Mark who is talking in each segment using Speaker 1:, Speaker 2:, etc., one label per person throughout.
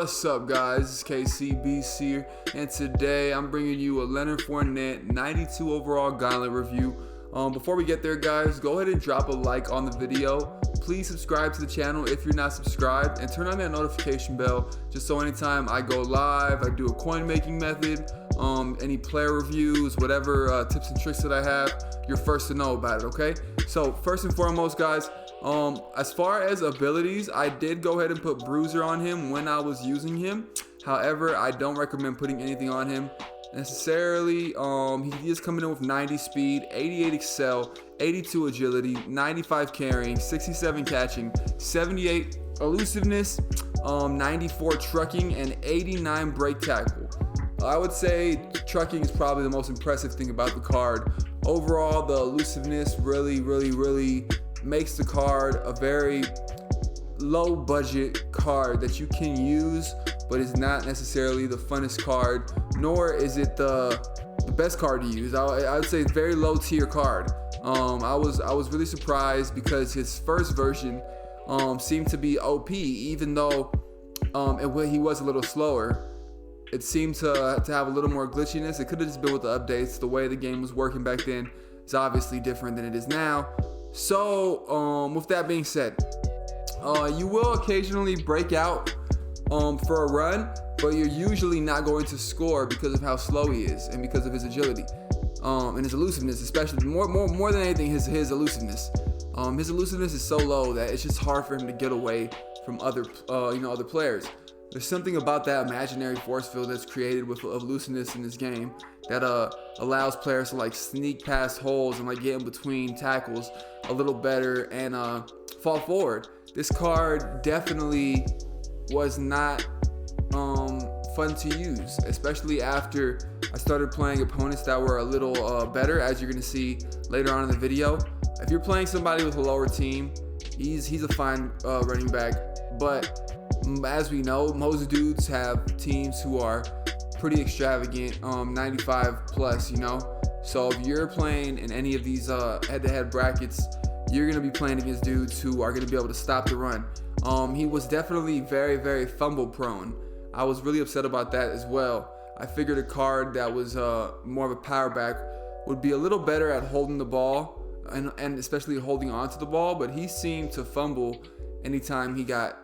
Speaker 1: What's up, guys? It's KCBC here, and today I'm bringing you a Leonard Fournette 92 overall Gauntlet review. Before we get there, guys, go ahead and drop a like on the video. Please subscribe to the channel if you're not subscribed, and turn on that notification bell just so anytime I go live, I do a coin making method, any player reviews, whatever tips and tricks that I have, you're first to know about it, okay? So first and foremost, guys, as far as abilities, I did go ahead and put Bruiser on him when I was using him. However, I don't recommend putting anything on him necessarily. He is coming in with 90 speed, 88 excel, 82 agility, 95 carrying, 67 catching, 78 elusiveness, 94 trucking, and 89 break tackle. I would say trucking is probably the most impressive thing about the card. Overall, the elusiveness really makes the card a very low budget card that you can use, but it's not necessarily the funnest card, nor is it the best card to use. I would say it's very low tier card. I was really surprised because his first version seemed to be OP, even though he was a little slower. It seemed to have a little more glitchiness. It could have just been with the updates. The way the game was working back then is obviously different than it is now. So with that being said, you will occasionally break out for a run, but you're usually not going to score because of how slow he is and because of his agility and his elusiveness, especially more than anything, his elusiveness. His elusiveness is so low that it's just hard for him to get away from other players. There's something about that imaginary force field that's created with elusiveness in this game that allows players to like sneak past holes and like get in between tackles a little better and fall forward. This card definitely was not fun to use, especially after I started playing opponents that were a little better, as you're gonna see later on in the video. If you're playing somebody with a lower team, he's a fine running back, but as we know, most dudes have teams who are pretty extravagant, 95 plus, you know. So if you're playing in any of these head-to-head brackets, you're gonna be playing against dudes who are gonna be able to stop the run. He was definitely very fumble prone. I was really upset about that as well. I figured a card that was more of a power back would be a little better at holding the ball and especially holding on to the ball, but he seemed to fumble anytime he got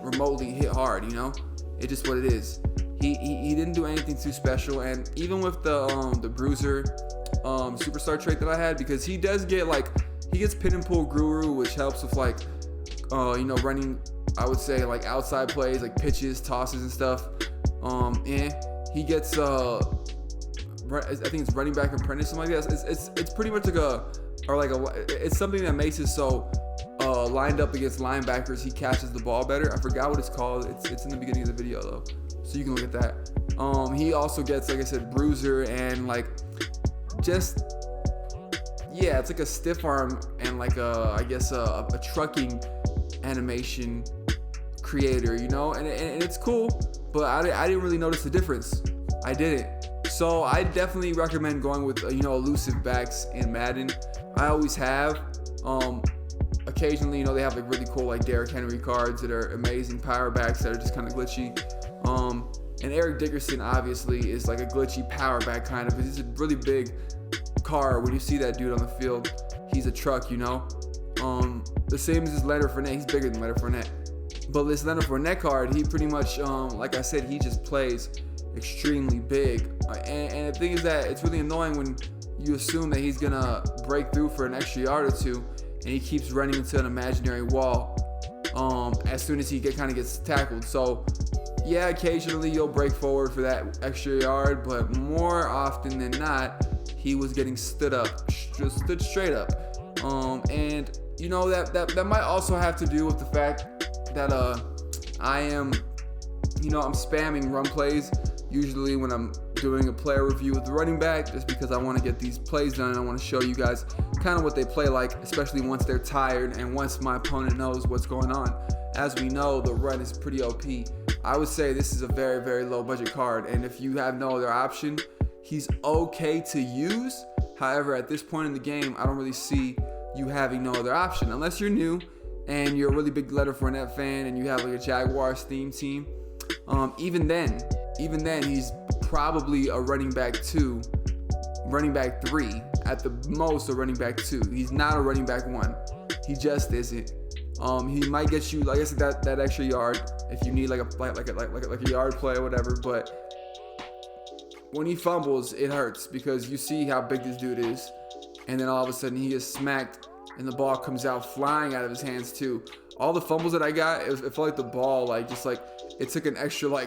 Speaker 1: remotely hit hard, you know. It's just what it is. He didn't do anything too special, and even with the Bruiser superstar trait that I had, because he does get he gets pin and pull guru, which helps with running, I would say, like outside plays like pitches, tosses and stuff. And he gets I think it's running back apprentice, something like that. It's pretty much it's something that makes it so lined up against linebackers, he catches the ball better. I forgot what it's called. It's in the beginning of the video though, so you can look at that. He also gets, like I said, Bruiser and it's like a stiff arm and like a trucking animation creator, you know, and it's cool, but I didn't really notice the difference. I didn't. So I definitely recommend going with elusive backs in Madden. I always have. Occasionally, they have really cool Derrick Henry cards that are amazing power backs that are just kind of glitchy. And Eric Dickerson obviously is like a glitchy power back kind of. He's a really big card. When you see that dude on the field, he's a truck, you know. The same as this Leonard Fournette. He's bigger than Leonard Fournette. But this Leonard Fournette card, he pretty much, like I said, he just plays extremely big. And the thing is that it's really annoying when you assume that he's gonna break through for an extra yard or two, and he keeps running into an imaginary wall as soon as he kind of gets tackled. So yeah, occasionally you'll break forward for that extra yard, but more often than not, he was getting stood straight up. And that might also have to do with the fact that I'm spamming run plays usually when I'm doing a player review with the running back, just because I want to get these plays done and I want to show you guys kind of what they play like, especially once they're tired and once my opponent knows what's going on. As we know, the run is pretty OP. I would say this is a very low budget card, and if you have no other option, he's okay to use. However, at this point in the game, I don't really see you having no other option unless you're new and you're a really big Leonard Fournette fan and you have like a Jaguars theme team. Even then, he's probably a running back 2, running back 3, at the most a running back 2. He's not a running back 1. He just isn't. He might get you, like I said, that extra yard if you need like a yard play or whatever. But when he fumbles, it hurts because you see how big this dude is, and then all of a sudden he is smacked and the ball comes out flying out of his hands too. All the fumbles that I got, it felt like the ball it took an extra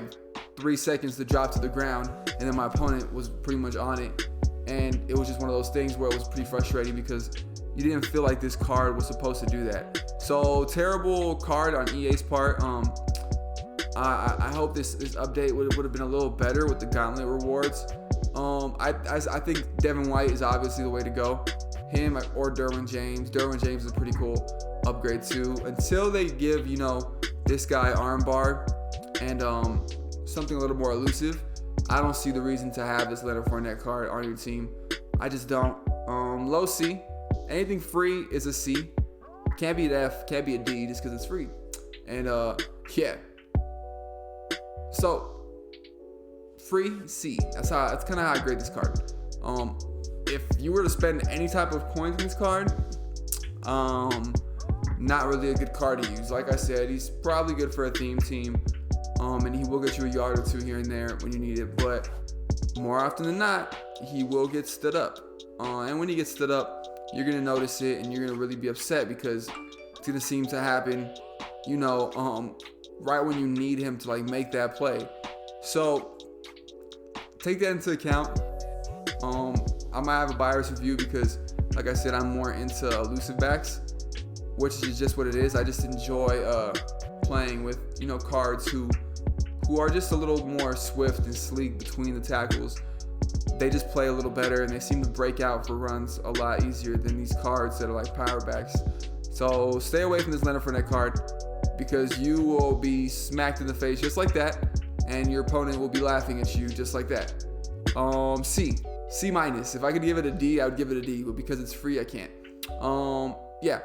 Speaker 1: 3 seconds to drop to the ground, and then my opponent was pretty much on it. And it was just one of those things where it was pretty frustrating because you didn't feel like this card was supposed to do that. So terrible card on EA's part. I hope this update would have been a little better with the Gauntlet rewards. I think Devin White is obviously the way to go. Him or Derwin James. Derwin James is a pretty cool upgrade too. Until they give, this guy armbar and something a little more elusive, I don't see the reason to have this Leonard Fournette card on your team. I just don't. Low C. Anything free is a C. Can't be an F, can't be a D just because it's free. And yeah. So free C. That's kind of how I grade this card. If you were to spend any type of coins in this card, not really a good card to use. Like I said, he's probably good for a theme team. And he will get you a yard or 2 here and there when you need it, but more often than not, he will get stood up. And when he gets stood up, you're gonna notice it, and you're gonna really be upset because it's gonna seem to happen, right when you need him to make that play. So take that into account. I might have a biased review because, like I said, I'm more into elusive backs, which is just what it is. I just enjoy playing with cards who are just a little more swift and sleek between the tackles. They just play a little better, and they seem to break out for runs a lot easier than these cards that are like power backs. So stay away from this Leonard Fournette card because you will be smacked in the face just like that, and your opponent will be laughing at you just like that. C minus. If I could give it a D, I would give it a D, but because it's free, I can't. Yeah.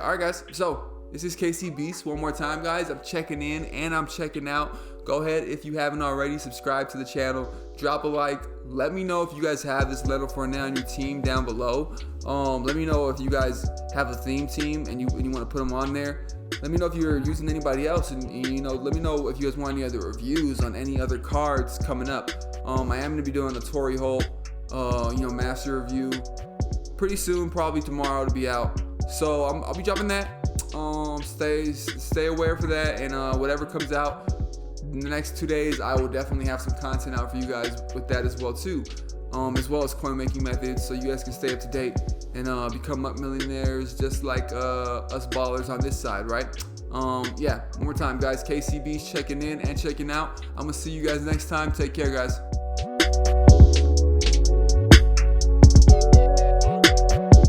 Speaker 1: All right, guys. So this is KC Beast. One more time, guys. I'm checking in and I'm checking out. Go ahead, if you haven't already, subscribe to the channel. Drop a like. Let me know if you guys have this Leonard Fournette on your team down below. Let me know if you guys have a theme team and you want to put them on there. Let me know if you're using anybody else, and let me know if you guys want any other reviews on any other cards coming up. I am going to be doing a Torrey Holt, master review pretty soon, probably tomorrow to be out. So I'll be dropping that. Stay aware for that, and whatever comes out in the next 2 days, I will definitely have some content out for you guys with that as well too, as well as coin making methods, so you guys can stay up to date and become millionaires just like us ballers on this side, right? Yeah, one more time, guys. KCB's checking in and checking out. I'm gonna see you guys next time. Take care, guys.